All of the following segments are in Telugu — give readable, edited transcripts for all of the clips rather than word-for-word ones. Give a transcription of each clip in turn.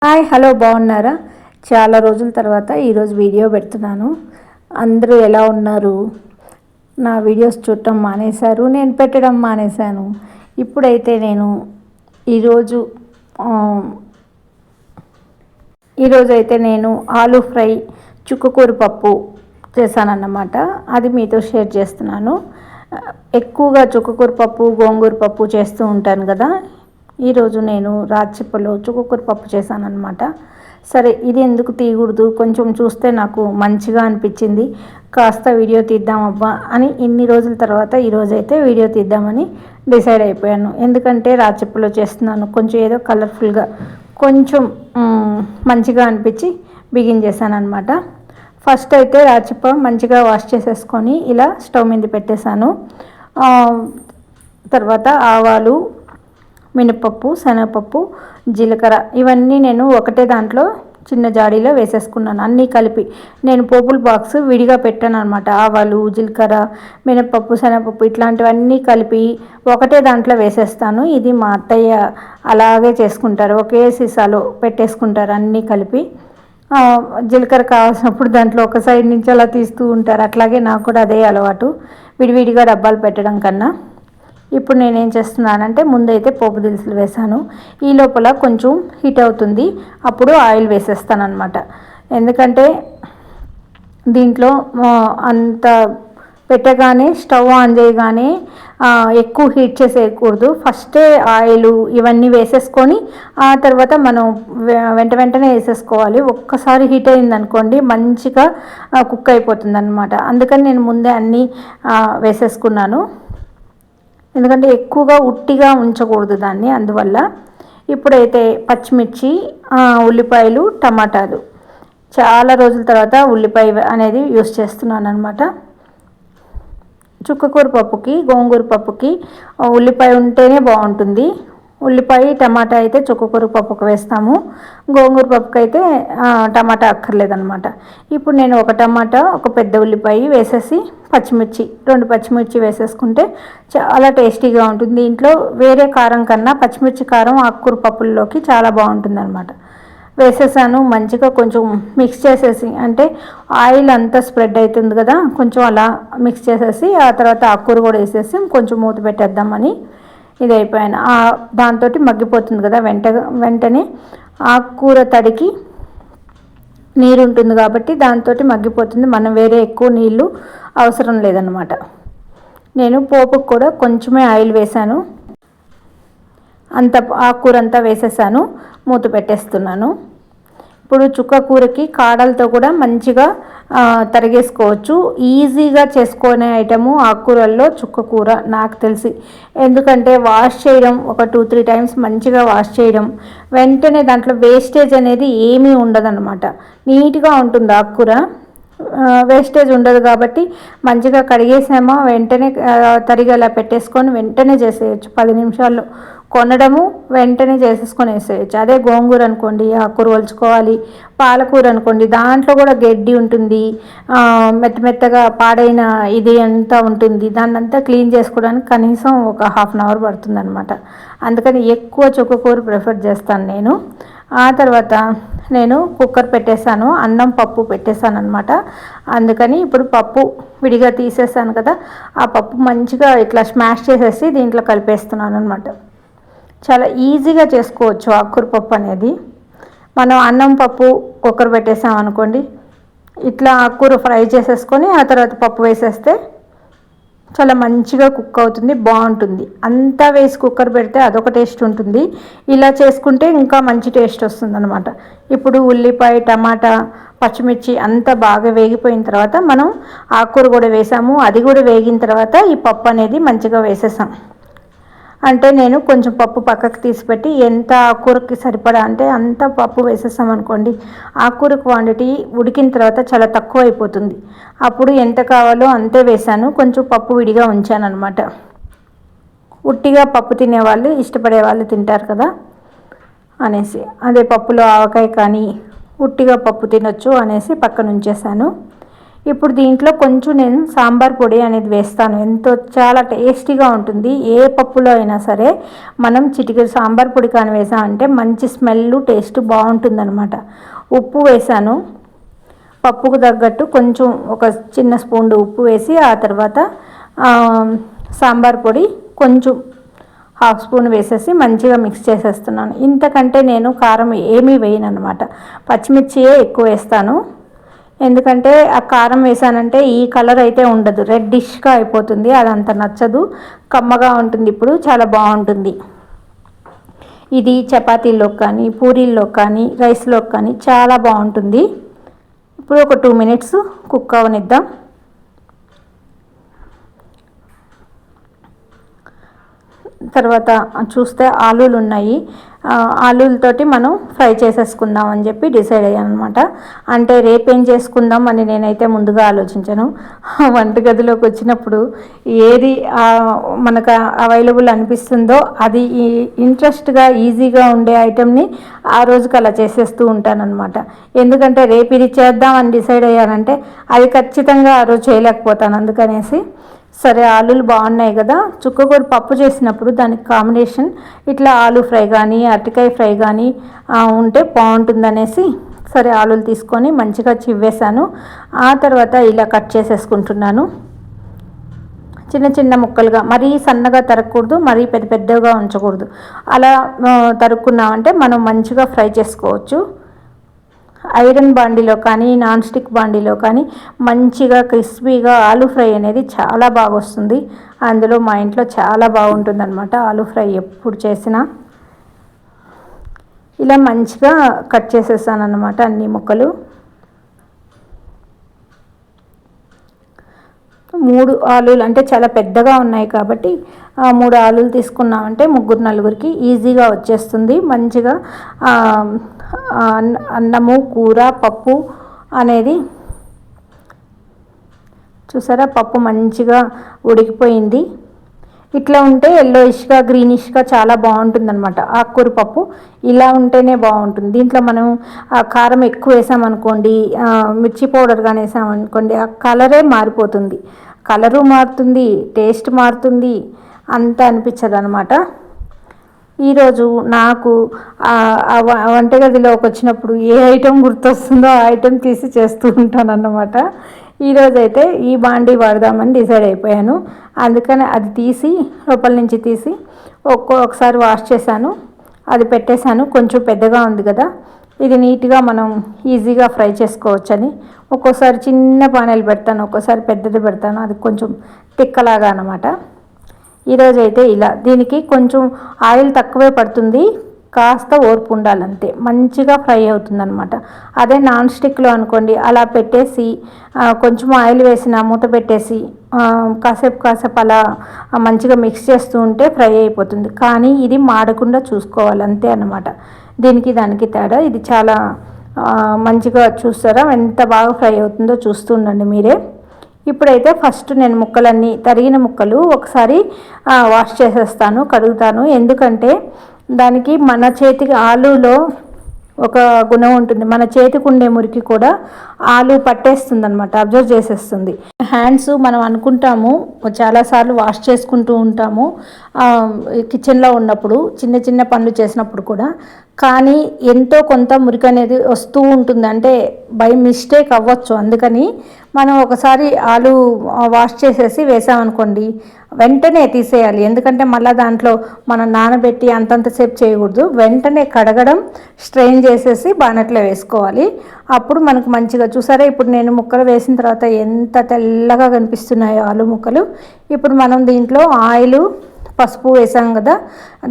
హాయ్ హలో బాగున్నారా? చాలా రోజుల తర్వాత ఈరోజు వీడియో పెడుతున్నాను. అందరూ ఎలా ఉన్నారు? నా వీడియోస్ చూడటం మానేశారు, నేను పెట్టడం మానేశాను. ఇప్పుడైతే నేను ఈరోజైతే నేను ఆలూ ఫ్రై చుక్కకూర పప్పు చేశానన్నమాట. అది మీతో షేర్ చేస్తున్నాను. ఎక్కువగా చుక్కకూర పప్పు గోంగూర పప్పు చేస్తూ ఉంటాను కదా. ఈరోజు నేను రాచిప్పలో చుక్కకూర పప్పు చేశానన్నమాట. సరే, ఇది ఎందుకు తీయకూడదు, కొంచెం చూస్తే నాకు మంచిగా అనిపించింది, కాస్త వీడియో తీద్దామబ్బా అని ఇన్ని రోజుల తర్వాత ఈరోజైతే వీడియో తీద్దామని డిసైడ్ అయిపోయాను. ఎందుకంటే రాచిప్పలో చేస్తున్నాను, కొంచెం ఏదో కలర్ఫుల్గా కొంచెం మంచిగా అనిపించి బిగించేసాను అనమాట. ఫస్ట్ అయితే రాచిప్ప మంచిగా వాష్ చేసేసుకొని ఇలా స్టవ్ మీద పెట్టేశాను. తర్వాత ఆవాలు, మినపప్పు, శనగపప్పు, జీలకర్ర ఇవన్నీ నేను ఒకటే దాంట్లో చిన్న జాడీలో వేసేసుకున్నాను. అన్నీ కలిపి నేను పోపుల బాక్స్ విడిగా పెట్టాను అనమాట. ఆవాలు, జీలకర్ర, మినపప్పు, శనగపప్పు ఇట్లాంటివన్నీ కలిపి ఒకటే దాంట్లో వేసేస్తాను. ఇది మా అత్తయ్య అలాగే చేసుకుంటారు, ఒకే సీసాలో పెట్టేసుకుంటారు అన్నీ కలిపి. జీలకర్ర కావాల్సినప్పుడు దాంట్లో ఒక సైడ్ నుంచి అలా తీస్తూ ఉంటారు. అట్లాగే నాకు కూడా అదే అలవాటు, విడివిడిగా డబ్బాలు పెట్టడం కన్నా. ఇప్పుడు నేనేం చేస్తున్నానంటే ముందైతే పోపు దినుసులు వేసాను. ఈ లోపల కొంచెం హీట్ అవుతుంది, అప్పుడు ఆయిల్ వేసేస్తాను అనమాట. ఎందుకంటే దీంట్లో అంత పెట్టగానే స్టవ్ ఆన్ చేయగానే ఎక్కువ హీట్ చేసేయకూడదు. ఫస్టే ఆయిల్ ఇవన్నీ వేసేసుకొని ఆ తర్వాత మనం వెంటనే వేసేసుకోవాలి. ఒక్కసారి హీట్ అయిందనుకోండి మంచిగా కుక్ అయిపోతుంది అనమాట. అందుకని నేను ముందే అన్నీ వేసేసుకున్నాను, ఎందుకంటే ఎక్కువగా ఉట్టిగా ఉంచకూడదు దాన్ని, అందువల్ల. ఇప్పుడైతే పచ్చిమిర్చి, ఉల్లిపాయలు, టమాటాలు, చాలా రోజుల తర్వాత ఉల్లిపాయ అనేది యూస్ చేస్తున్నాను అనమాట. చుక్కకూర పప్పుకి గోంగూర పప్పుకి ఉల్లిపాయ ఉంటేనే బాగుంటుంది. ఉల్లిపాయ టమాటా అయితే చుక్కకూర పప్పుకు వేస్తాము, గోంగూర పప్పుకి అయితే టమాటా అక్కర్లేదనమాట. ఇప్పుడు నేను ఒక టమాటా, ఒక పెద్ద ఉల్లిపాయ వేసేసి రెండు పచ్చిమిర్చి వేసేసుకుంటే చాలా టేస్టీగా ఉంటుంది. ఇంట్లో వేరే కారం కన్నా పచ్చిమిర్చి కారం ఆకుకూర పప్పుల్లోకి చాలా బాగుంటుంది అనమాట. వేసేసాను, మంచిగా కొంచెం మిక్స్ చేసేసి, అంటే ఆయిల్ అంతా స్ప్రెడ్ అవుతుంది కదా, కొంచెం అలా మిక్స్ చేసేసి ఆ తర్వాత ఆకుకూర కూడా వేసేసి కొంచెం మూత పెట్టేద్దామని ఇది అయిపోయాను. దాంతో మగ్గిపోతుంది కదా, వెంటనే ఆకుకూర తడికి నీరు ఉంటుంది కాబట్టి దాంతో మగ్గిపోతుంది. మనం వేరే ఎక్కువ నీళ్ళు అవసరం లేదన్నమాట. నేను పోపుకు కూడా కొంచెమే ఆయిల్ వేసాను, ఆకుకూర అంతా వేసేసాను, మూత పెట్టేస్తున్నాను. ఇప్పుడు చుక్కకూరకి కాడలతో కూడా మంచిగా తరిగేసుకోవచ్చు. ఈజీగా చేసుకునే ఐటము ఆకుకూరల్లో చుక్కకూర నాకు తెలిసి. ఎందుకంటే వాష్ చేయడం ఒక 2-3 టైమ్స్ మంచిగా వాష్ చేయడం, వెంటనే దాంట్లో వేస్టేజ్ అనేది ఏమీ ఉండదన్నమాట. నీట్గా ఉంటుంది ఆకుకూర, వేస్టేజ్ ఉండదు కాబట్టి మంచిగా కడిగేసామా వెంటనే తరిగేలా పెట్టేసుకొని వెంటనే చేసేయచ్చు. 10 నిమిషాల్లో కొనడము వెంటనే చేసేసుకొని వేసేయచ్చు. అదే గోంగూర అనుకోండి, ఆకుకూర ఒలుచుకోవాలి. పాలకూర అనుకోండి, దాంట్లో కూడా గడ్డి ఉంటుంది, మెత్తగా పాడైన ఇది అంతా ఉంటుంది. దాన్ని అంతా క్లీన్ చేసుకోవడానికి కనీసం ఒక 1/2 అవర్ పడుతుంది అనమాట. అందుకని ఎక్కువ చుక్కకూర ప్రిఫర్ చేస్తాను నేను. ఆ తర్వాత నేను కుక్కర్ పెట్టేశాను, అన్నం పప్పు పెట్టేశాను అనమాట. అందుకని ఇప్పుడు పప్పు విడిగా తీసేసాను కదా, ఆ పప్పు మంచిగా ఇట్లా స్మాష్ చేసేసి దీంట్లో కలిపేస్తున్నాను అనమాట. చాలా ఈజీగా చేసుకోవచ్చు ఆకుకూర పప్పు అనేది. మనం అన్నం పప్పు కుక్కర్ పెట్టేసాం అనుకోండి, ఇట్లా ఆకుకూర ఫ్రై చేసేసుకొని ఆ తర్వాత పప్పు వేసేస్తే చాలా మంచిగా కుక్ అవుతుంది, బాగుంటుంది. అంతా వేసి కుక్కర్ పెడితే అదొక టేస్ట్ ఉంటుంది, ఇలా చేసుకుంటే ఇంకా మంచి టేస్ట్ వస్తుంది అనమాట. ఇప్పుడు ఉల్లిపాయ, టమాటా, పచ్చిమిర్చి అంతా బాగా వేగిపోయిన తర్వాత మనం ఆకుకూర కూడా వేసాము. అది కూడా వేగిన తర్వాత ఈ పప్పు అనేది మంచిగా వేసేసాం. అంటే నేను కొంచెం పప్పు పక్కకు తీసిపెట్టి ఎంత ఆకుకూరకి సరిపడా అంటే అంత పప్పు వేసేసాం అనుకోండి, ఆకుకూర క్వాంటిటీ ఉడికిన తర్వాత చాలా తక్కువ అయిపోతుంది. అప్పుడు ఎంత కావాలో అంతే వేసాను, కొంచెం పప్పు విడిగా ఉంచాను అనమాట. ఉట్టిగా పప్పు తినేవాళ్ళు, ఇష్టపడే వాళ్ళు తింటారు కదా అనేసి, అదే పప్పులో ఆవకాయ కానీ ఉట్టిగా పప్పు తినొచ్చు అనేసి పక్కన ఉంచేసాను. ఇప్పుడు దీంట్లో కొంచెం నేను సాంబార్ పొడి అనేది వేస్తాను. ఎంతో చాలా టేస్టీగా ఉంటుంది. ఏ పప్పులో అయినా సరే మనం చిటికెడు సాంబార్ పొడి కానీ వేసామంటే మంచి స్మెల్ టేస్ట్ బాగుంటుందన్నమాట. ఉప్పు వేసాను, పప్పుకు తగ్గట్టు కొంచెం ఒక చిన్న స్పూన్ ఉప్పు వేసి ఆ తర్వాత సాంబార్ పొడి కొంచెం హాఫ్ స్పూన్ వేసేసి మంచిగా మిక్స్ చేసేస్తున్నాను. ఇంతకంటే నేను కారం ఏమీ వేయను అనమాట. పచ్చిమిర్చియే ఎక్కువ వేస్తాను. ఎందుకంటే ఆ కారం వేసానంటే ఈ కలర్ అయితే ఉండదు, రెడ్డిష్గా అయిపోతుంది. అది అంత నచ్చదు, కమ్మగా ఉంటుంది. ఇప్పుడు చాలా బాగుంటుంది. ఇది చపాతీల్లో కానీ పూరీల్లో కానీ రైస్లో కానీ చాలా బాగుంటుంది. ఇప్పుడు ఒక 2 మినిట్స్ కుక్ అవనిద్దాం. తర్వాత చూస్తే ఆలూలు ఉన్నాయి. ఆలూలతోటి మనం ఫ్రై చేసేసుకుందాం అని చెప్పి డిసైడ్ అయ్యాను అనమాట. అంటే రేపేం చేసుకుందాం అని నేనైతే ముందుగా ఆలోచించాను. వంటగదిలోకి వచ్చినప్పుడు ఏది మనకు అవైలబుల్ అనిపిస్తుందో అది ఇంట్రెస్ట్గా ఈజీగా ఉండే ఐటెంని ఆ రోజుకి అలా చేసేస్తూ ఉంటానన్నమాట. ఎందుకంటే రేపు ఇది చేద్దాం అని డిసైడ్ అయ్యానంటే అది ఖచ్చితంగా ఆ రోజు చేయలేకపోతాను. అందుకనేసి సరే ఆలూలు బాగున్నాయి కదా, చుక్కకూర పప్పు చేసినప్పుడు దానికి కాంబినేషన్ ఇట్లా ఆలూ ఫ్రై కానీ అరటికాయ ఫ్రై కానీ ఉంటే బాగుంటుందనేసి సరే ఆలూలు తీసుకొని మంచిగా చివ్వేశాను. ఆ తర్వాత ఇలా కట్ చేసేసుకుంటున్నాను. చిన్న చిన్న ముక్కలుగా, మరీ సన్నగా తరగకూడదు, మరీ పెద్ద పెద్దగా ఉంచకూడదు. అలా తరుక్కున్నామంటే మనం మంచిగా ఫ్రై చేసుకోవచ్చు. ఐరన్ బాండీలో కానీ నాన్ స్టిక్ బాండీలో కానీ మంచిగా క్రిస్పీగా ఆలూ ఫ్రై అనేది చాలా బాగా వస్తుంది. అందులో మా ఇంట్లో చాలా బాగుంటుంది అనమాట ఆలూ ఫ్రై ఎప్పుడు చేసినా. ఇలా మంచిగా కట్ చేసేసాను అన్నమాట అన్ని ముక్కలు. 3 ఆలూలు అంటే చాలా పెద్దగా ఉన్నాయి కాబట్టి 3 ఆలూలు తీసుకున్నామంటే 3-4కి ఈజీగా వచ్చేస్తుంది. మంచిగా అన్నము కూర పప్పు అనేది చూసారా, పప్పు మంచిగా ఉడికిపోయింది. ఇట్లా ఉంటే ఎల్లోయిష్గా గ్రీనిష్గా చాలా బాగుంటుందన్నమాట ఆకుకూర పప్పు. ఇలా ఉంటేనే బాగుంటుంది. దీంట్లో మనం కారం ఎక్కువ వేసామనుకోండి, మిర్చి పౌడర్ కానీ వేసామనుకోండి, ఆ కలరే మారిపోతుంది. కలరు మారుతుంది, టేస్ట్ మారుతుంది, అంత అనిపించదు అనమాట. ఈరోజు నాకు వంటగదిలోకి వచ్చినప్పుడు ఏ ఐటెం గుర్తొస్తుందో ఆ ఐటెం తీసి చేస్తూ ఉంటాను అన్నమాట. ఈరోజైతే ఈ బాండీ వాడదామని డిసైడ్ అయిపోయాను. అందుకని అది తీసి లోపల నుంచి తీసి ఒకసారి వాష్ చేశాను, అది పెట్టేశాను. కొంచెం పెద్దగా ఉంది కదా, ఇది నీట్గా మనం ఈజీగా ఫ్రై చేసుకోవచ్చని ఒక్కోసారి చిన్న పానెలు పెడతాను, ఒక్కోసారి పెద్దది పెడతాను. అది కొంచెం తిక్కలాగా అన్నమాట. ఈరోజైతే ఇలా దీనికి కొంచెం ఆయిల్ తక్కువే పడుతుంది, కాస్త ఓర్పు ఉండాలంతే, మంచిగా ఫ్రై అవుతుందన్నమాట. అదే నాన్ స్టిక్లో అనుకోండి, అలా పెట్టేసి కొంచెం ఆయిల్ వేసిన మూత పెట్టేసి కాసేపు అలా మంచిగా మిక్స్ చేస్తూ ఉంటే ఫ్రై అయిపోతుంది. కానీ ఇది మాడకుండా చూసుకోవాలి అంతే అన్నమాట. దీనికి దానికి తేడా. ఇది చాలా మంచిగా చూస్తారా ఎంత బాగా ఫ్రై అవుతుందో చూస్తూ ఉండండి మీరే. ఇప్పుడైతే ఫస్ట్ నేను ముక్కలన్నీ తరిగిన ముక్కలు ఒకసారి వాష్ చేసేస్తాను, కడుగుతాను. ఎందుకంటే దానికి మన చేతికి ఆలూలో ఒక గుణం ఉంటుంది, మన చేతికి ఉండే మురికి కూడా ఆలు పట్టేస్తుంది అనమాట, అబ్జర్వ్ చేసేస్తుంది. హ్యాండ్స్ మనం అనుకుంటాము చాలాసార్లు వాష్ చేసుకుంటూ ఉంటాము కిచెన్లో ఉన్నప్పుడు, చిన్న చిన్న పనులు చేసినప్పుడు కూడా. కానీ ఎంతో కొంత మురికి అనేది వస్తూ ఉంటుంది, అంటే బై మిస్టేక్ అవ్వచ్చు. అందుకని మనం ఒకసారి ఆలు వాష్ చేసేసి వేసామనుకోండి, వెంటనే తీసేయాలి. ఎందుకంటే మళ్ళీ దాంట్లో మనం నానబెట్టి అంతంతసేపు చేయకూడదు. వెంటనే కడగడం, స్ట్రెయిన్ చేసేసి బానట్లో వేసుకోవాలి. అప్పుడు మనకు మంచిగా చూసారా. ఇప్పుడు నేను ముక్కలు వేసిన తర్వాత ఎంత తెల్లగా కనిపిస్తున్నాయో ఆలు ముక్కలు. ఇప్పుడు మనం దీంట్లో ఆయిల్ పసుపు వేసాం కదా,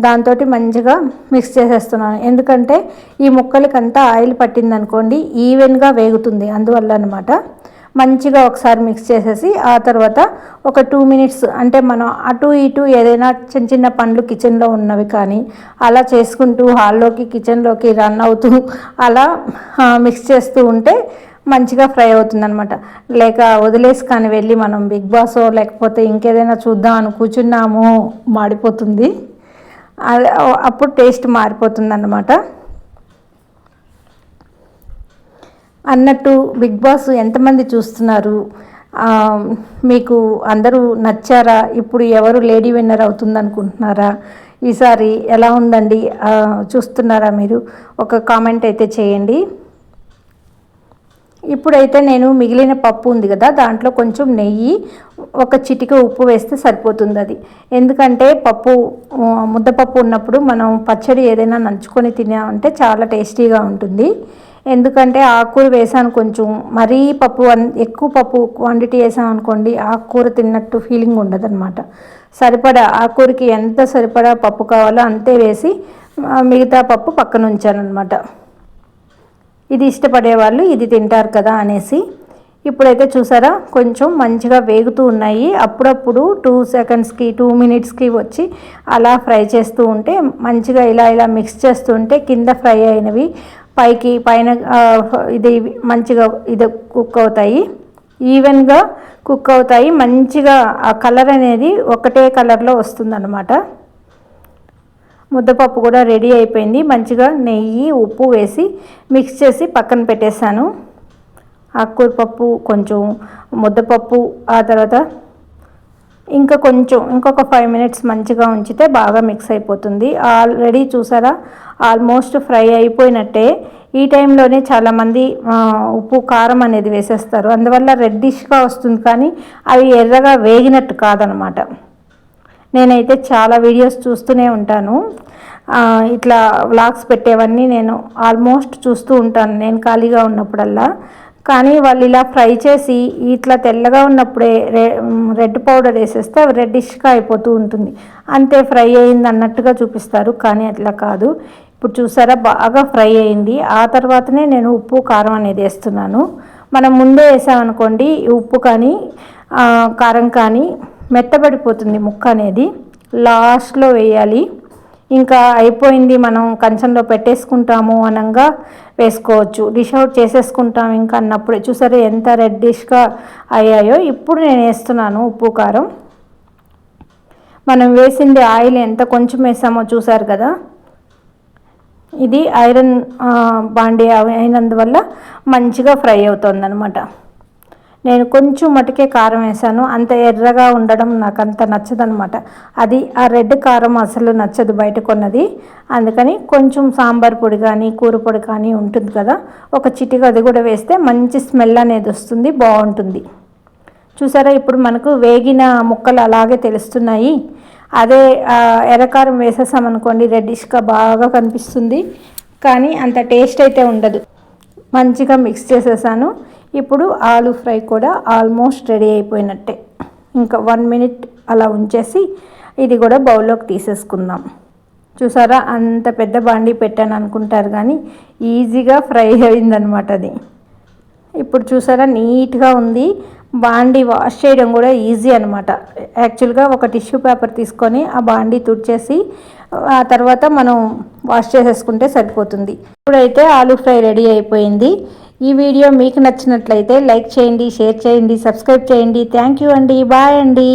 దాంతో మంచిగా మిక్స్ చేసేస్తున్నాను. ఎందుకంటే ఈ ముక్కలకంతా ఆయిల్ పట్టిందనుకోండి ఈవెన్గా వేగుతుంది, అందువల్ల అనమాట. మంచిగా ఒకసారి మిక్స్ చేసేసి ఆ తర్వాత ఒక 2 మినిట్స్, అంటే మనం అటు ఇటు ఏదైనా చిన్న చిన్న పనులు కిచెన్లో ఉన్నవి కానీ అలా చేసుకుంటూ హాల్లోకి కిచెన్లోకి రన్ అవుతూ అలా మిక్స్ చేస్తూ ఉంటే మంచిగా ఫ్రై అవుతుందన్నమాట. లేక వదిలేసి కానీ వెళ్ళి మనం బిగ్ బాస్ లేకపోతే ఇంకేదైనా చూద్దాం అని కూర్చున్నాము, మాడిపోతుంది. అప్పుడు టేస్ట్ మారిపోతుంది అన్నమాట. అన్నట్టు బిగ్ బాస్ ఎంతమంది చూస్తున్నారు, మీకు అందరూ నచ్చారా, ఇప్పుడు ఎవరు లేడీ విన్నర్ అవుతుంది అనుకుంటున్నారా, ఈసారి ఎలా ఉందండి, చూస్తున్నారా మీరు, ఒక కామెంట్ అయితే చేయండి. ఇప్పుడైతే నేను మిగిలిన పప్పు ఉంది కదా, దాంట్లో కొంచెం నెయ్యి, ఒక చిటిక ఉప్పు వేస్తే సరిపోతుంది. అది ఎందుకంటే పప్పు ముద్దపప్పు ఉన్నప్పుడు మనం పచ్చడి ఏదైనా నంచుకొని తినామంటే చాలా టేస్టీగా ఉంటుంది. ఎందుకంటే ఆకుకూర వేసాను కొంచెం, మరీ పప్పు ఎక్కువ పప్పు క్వాంటిటీ వేసాం అనుకోండి ఆకుకూర తిన్నట్టు ఫీలింగ్ ఉండదు అనమాట. సరిపడా ఆకుకూరకి ఎంత సరిపడా పప్పు కావాలో అంతే వేసి మిగతా పప్పు పక్కన ఉంచాను అనమాట. ఇది ఇష్టపడే వాళ్ళు ఇది తింటారు కదా అనేసి. ఇప్పుడైతే చూసారా కొంచెం మంచిగా వేగుతూ ఉన్నాయి. అప్పుడప్పుడు 2 సెకండ్స్కి 2 మినిట్స్కి వచ్చి అలా ఫ్రై చేస్తూ ఉంటే మంచిగా ఇలా మిక్స్ చేస్తూ ఉంటే కింద ఫ్రై అయినవి పైన ఇది మంచిగా ఇది కుక్ అవుతాయి, ఈవెన్గా కుక్ అవుతాయి. మంచిగా ఆ కలర్ అనేది ఒకటే కలర్లో వస్తుందన్నమాట. ముద్దపప్పు కూడా రెడీ అయిపోయింది. మంచిగా నెయ్యి ఉప్పు వేసి మిక్స్ చేసి పక్కన పెట్టేశాను. ఆకుకూర పప్పు, కొంచెం ముద్దపప్పు, ఆ తర్వాత ఇంకొక 5 మినిట్స్ మంచిగా ఉంచితే బాగా మిక్స్ అయిపోతుంది. ఆల్రెడీ చూసారా ఆల్మోస్ట్ ఫ్రై అయిపోయినట్టే. ఈ టైంలోనే చాలామంది ఉప్పు కారం అనేది వేసేస్తారు, అందువల్ల రెడ్డిష్గా వస్తుంది, కానీ అవి ఎర్రగా వేగినట్టు కాదనమాట. నేనైతే చాలా వీడియోస్ చూస్తూనే ఉంటాను, ఇట్లా వ్లాగ్స్ పెట్టేవన్నీ నేను ఆల్మోస్ట్ చూస్తూ ఉంటాను నేను ఖాళీగా ఉన్నప్పుడల్లా. కానీ వాళ్ళు ఇలా ఫ్రై చేసి ఇట్లా తెల్లగా ఉన్నప్పుడే రెడ్ పౌడర్ వేసేస్తే అవి రెడ్డిష్గా అయిపోతూ ఉంటుంది, అంతే ఫ్రై అయింది అన్నట్టుగా చూపిస్తారు, కానీ అట్లా కాదు. ఇప్పుడు చూసారా బాగా ఫ్రై అయింది. ఆ తర్వాతనే నేను ఉప్పు కారం అనేది వేస్తున్నాను. మనం ముందే వేసామనుకోండి ఉప్పు కానీ కారం కానీ మెత్తబడిపోతుంది ముక్క అనేది, లాస్ట్లో వేయాలి. ఇంకా అయిపోయింది మనం కంచంలో పెట్టేసుకుంటాము అనంగా వేసుకోవచ్చు, డిష్ అవుట్ చేసేసుకుంటాం ఇంకా అన్నప్పుడే. చూసారా ఎంత రెడ్డిష్గా అయ్యాయో. ఇప్పుడు నేను వేస్తున్నాను ఉప్పు కారం. మనం వేసింది ఆయిల్ ఎంత కొంచెం వేసామో చూసారు కదా. ఇది ఐరన్ బాండీ అయినందువల్ల మంచిగా ఫ్రై అవుతుంది అనమాట. నేను కొంచెం మటుకే కారం వేసాను, అంత ఎర్రగా ఉండడం నాకు అంత నచ్చదనమాట. అది ఆ రెడ్ కారం అసలు నచ్చదు బయట కొన్నది. అందుకని కొంచెం సాంబార్ పొడి కానీ కూర పొడి కానీ ఉంటుంది కదా, ఒక చిటిక అది కూడా వేస్తే మంచి స్మెల్ అనేది వస్తుంది, బాగుంటుంది. చూసారా ఇప్పుడు మనకు వేగిన ముక్కలు అలాగే తెలుస్తున్నాయి. అదే ఎర్రకారం వేసేసామనుకోండి రెడ్డిష్గా బాగా కనిపిస్తుంది, కానీ అంత టేస్ట్ అయితే ఉండదు. మంచిగా మిక్స్ చేసేసాను. ఇప్పుడు ఆలు ఫ్రై కూడా ఆల్మోస్ట్ రెడీ అయిపోయినట్టే. ఇంకా 1 మినిట్ అలా ఉంచేసి ఇది కూడా బౌల్లోకి తీసేసుకుందాం. చూసారా అంత పెద్ద బాండీ పెట్టాను అనుకుంటారు, కానీ ఈజీగా ఫ్రై అయిందనమాట అది. ఇప్పుడు చూసారా నీట్గా ఉంది. బాండీ వాష్ చేయడం కూడా ఈజీ అనమాట. యాక్చువల్గా ఒక టిష్యూ పేపర్ తీసుకొని ఆ బాండీ తుడిచేసి ఆ తర్వాత మనం వాష్ చేసేసుకుంటే సరిపోతుంది. ఇప్పుడైతే ఆలూ ఫ్రై రెడీ అయిపోయింది. ఈ వీడియో మీకు నచ్చినట్లయితే లైక్ చేయండి, షేర్ చేయండి, సబ్స్క్రైబ్ చేయండి. థ్యాంక్ యూ అండి, బాయ్ అండి.